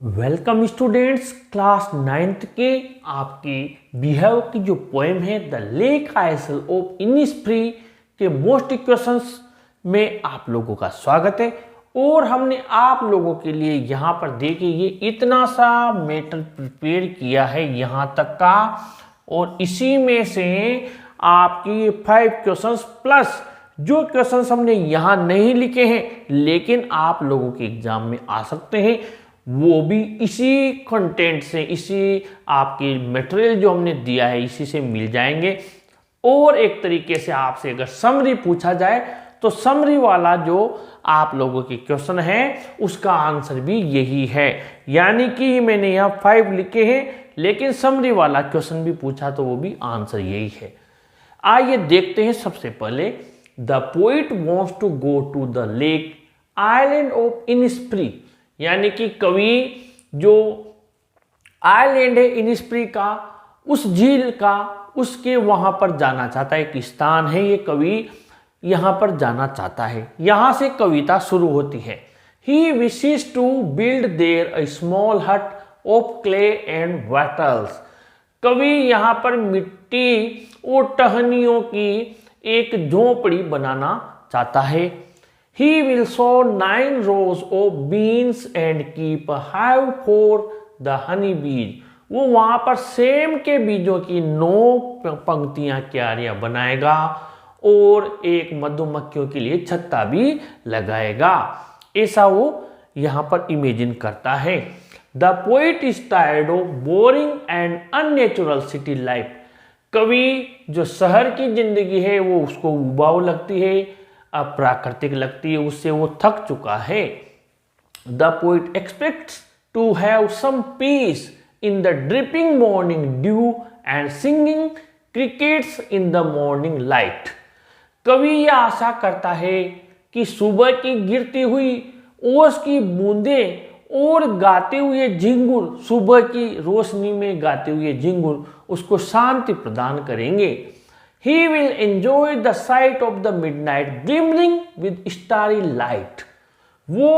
Welcome students, class 9th के आपकी behave की जो पोएम है the lake isle of Innisfree के मोस्ट क्वेश्चंस में आप लोगों का स्वागत है। और हमने आप लोगों के लिए यहाँ पर देखिए ये इतना सा मैटर प्रिपेयर किया है यहाँ तक का, और इसी में से आपकी 5 क्वेश्चंस प्लस जो क्वेश्चंस हमने यहाँ नहीं लिखे हैं लेकिन आप लोगों के एग्जाम में आ सकते हैं, वो भी इसी कंटेंट से, इसी आपकी मटेरियल जो हमने दिया है इसी से मिल जाएंगे। और एक तरीके से आपसे अगर समरी पूछा जाए तो समरी वाला जो आप लोगों के क्वेश्चन है उसका आंसर भी यही है। यानी कि मैंने यहाँ 5 लिखे हैं लेकिन समरी वाला क्वेश्चन भी पूछा तो वो भी आंसर यही है। आइए देखते हैं। सबसे पहले the poet wants to go to the lake island of Innisfree, यानी कि कवि जो आइलैंड है इनिस्फ्री का, उस झील का, उसके वहां पर जाना चाहता है। एक स्थान है, ये कवि यहां पर जाना चाहता है। यहां से कविता शुरू होती है। He wishes to build there a small hut of clay and wattles. कवि यहां पर मिट्टी और टहनियों की एक झोपड़ी बनाना चाहता है। He will sow 9 rows of beans and keep a hive for the honey bees. वो वहां पर सेम के बीजों की 9 पंक्तियां क्यारियां बनाएगा और एक मधुमक्खियों के लिए छत्ता भी लगाएगा। ऐसा वो यहां पर इमेजिन करता है। The poet is tired of boring and unnatural city life. कवि जो शहर की जिंदगी है वो उसको उबाऊ लगती है, अप्राकृतिक लगती है, उससे वो थक चुका है। The poet expects to have some peace in the dripping morning dew and singing crickets in the morning light. कवि यह आशा करता है कि सुबह की गिरती हुई ओस की बूंदें और गाते हुए झिंगुर, सुबह की रोशनी में गाते हुए झिंगुर उसको शांति प्रदान करेंगे। He will enjoy the sight of the midnight glimmering with starry light. वो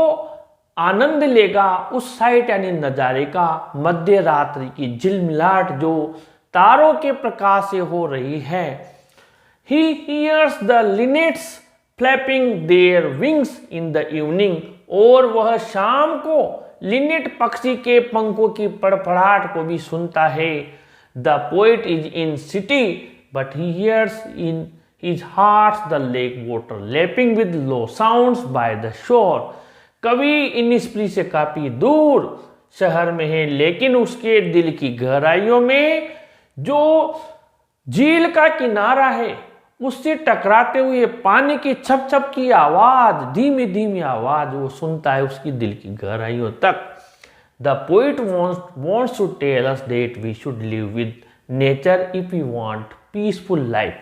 आनंद लेगा उस साइट यानी नजारे का, मध्य रात्रि की झिलमिलाहट जो तारों के प्रकाश से हो रही है। He hears the linnets flapping their wings in the evening. और वह शाम को लिनेट पक्षी के पंखों की फड़फड़ाहट को भी सुनता है। The poet is in city but he hears in his heart the lake water lapping with low sounds by the shore. कवि इनिस्फ्री से काफी दूर शहर में है लेकिन उसके दिल की गहराइयों में जो झील का किनारा है उससे टकराते हुए पानी की छप छप की आवाज, धीमी धीमी आवाज वो सुनता है उसकी दिल की गहराइयों तक। The poet wants to tell us that we should live with nature if we want peaceful life.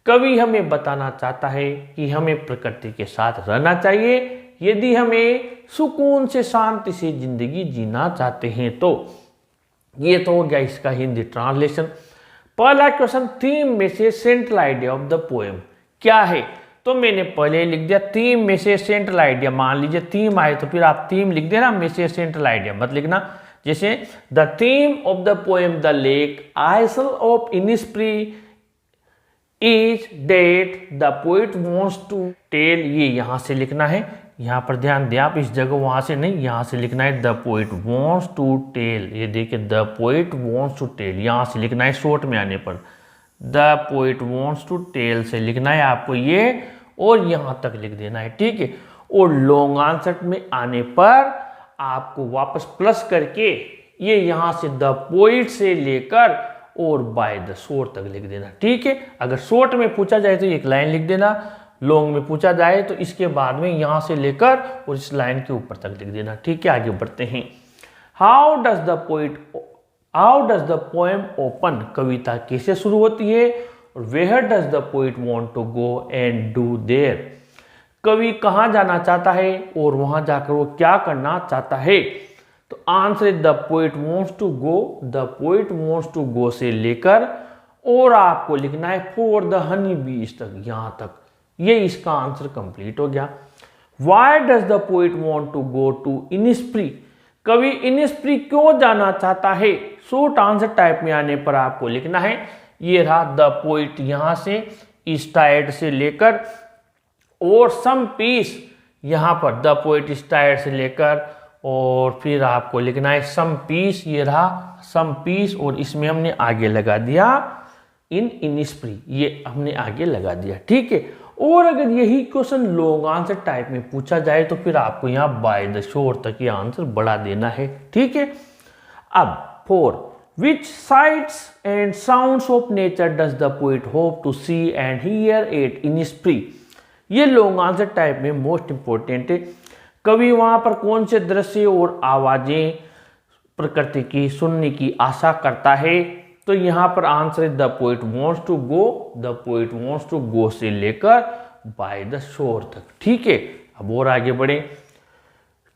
कवि हमें बताना चाहता है कि हमें प्रकृति के साथ रहना चाहिए यदि हमें सुकून से, शांति से जिंदगी जीना चाहते हैं। तो ये तो हो गया इसका हिंदी ट्रांसलेशन। पहला क्वेश्चन, थीम में से central idea of the poem क्या है? तो मैंने पहले लिख दिया थीम में से सेंट्रल आइडिया। मान लीजिए थीम आए तो फिर आप थीम लिख देना, में से सेंट्रल आइडिया मत लिखना। जैसे the theme of the poem the lake isle of Innisfree is that the poet wants to tell. ये यहां से लिखना है, यहां पर ध्यान दें आप, इस जगह वहां से नहीं, यहां से लिखना है the poet wants to tell. ये देखिए the poet wants to tell यहां से लिखना है, शॉर्ट में आने पर the poet wants to tell से लिखना है आपको ये, और यहां तक लिख देना है, ठीक है। और लॉन्ग आंसर में आने पर आपको वापस प्लस करके ये यहां से द पोइट से लेकर और बाय द शोर तक लिख देना, ठीक है। अगर शॉर्ट में पूछा जाए तो एक लाइन लिख देना, लॉन्ग में पूछा जाए तो इसके बाद में यहां से लेकर और इस लाइन के ऊपर तक लिख देना, ठीक है। आगे बढ़ते हैं। How does the poem open, कविता कैसे शुरू होती है, और where does the poet want to go and do there, कवि कहाँ जाना चाहता है और वहां जाकर वो क्या करना चाहता है। तो answer the poet wants to go, the poet wants to go से लेकर और आपको लिखना है फॉर द हनी बीज तक, यहां तक। ये इसका आंसर कंप्लीट हो गया। Why does the poet want to go to Innisfree, कवि इनिस्प्री क्यों जाना चाहता है? शॉर्ट आंसर टाइप में आने पर आपको लिखना है, ये रहा द पोइट, यहां से इस टायर्ड से लेकर और सम पीस, यहां पर द पोइट इस टायर्ड से लेकर और फिर आपको लिखना है सम पीस, ये रहा सम पीस और इसमें हमने आगे लगा दिया इन इनिस्प्री, ये हमने आगे लगा दिया। ठीक है, और अगर यही क्वेश्चन लॉन्ग आंसर टाइप में पूछा जाए तो फिर आपको यहाँ बाय द शोर तक ये आंसर बढ़ा देना है। ठीक है, अब 4, which sights and sounds of nature does the poet hope to see and hear at Innisfree? ये लॉन्ग आंसर टाइप में मोस्ट इंपॉर्टेंट है। कवि वहां पर कौन से दृश्य और आवाजें प्रकृति की सुनने की आशा करता है? तो यहाँ पर आंसर है the poet wants to go, the poet wants to go से लेकर बाय द शोर तक। ठीक है, अब और आगे बढ़े।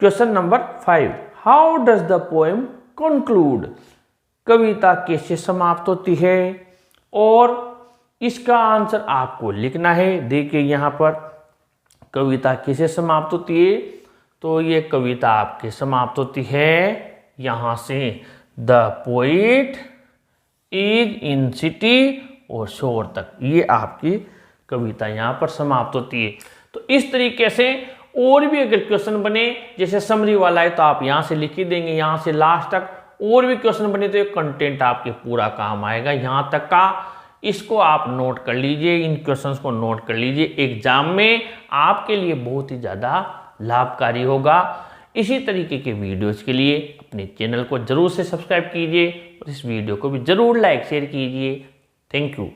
Question number 5, how does the poem conclude? कविता कैसे समाप्त होती है? और इसका आंसर आपको लिखना है। देखिए यहाँ पर कविता कैसे समाप्त होती है, तो ये कविता आपके समाप्त होती है यहां से, the poet is in city और शोर तक, ये आपकी कविता यहाँ पर समाप्त होती है। तो इस तरीके से और भी अगर क्वेश्चन बने, जैसे समरी वाला है तो आप यहाँ से लिख ही देंगे यहाँ से लास्ट तक, और भी क्वेश्चन बने तो ये कंटेंट आपके पूरा काम आएगा यहाँ तक का। इसको आप नोट कर लीजिए, इन क्वेश्चंस को नोट कर लीजिए, एग्जाम में आपके लिए बहुत ही ज़्यादा लाभकारी होगा। इसी तरीके के वीडियोस के लिए अपने चैनल को जरूर से सब्सक्राइब कीजिए और इस वीडियो को भी जरूर लाइक शेयर कीजिए। Thank you.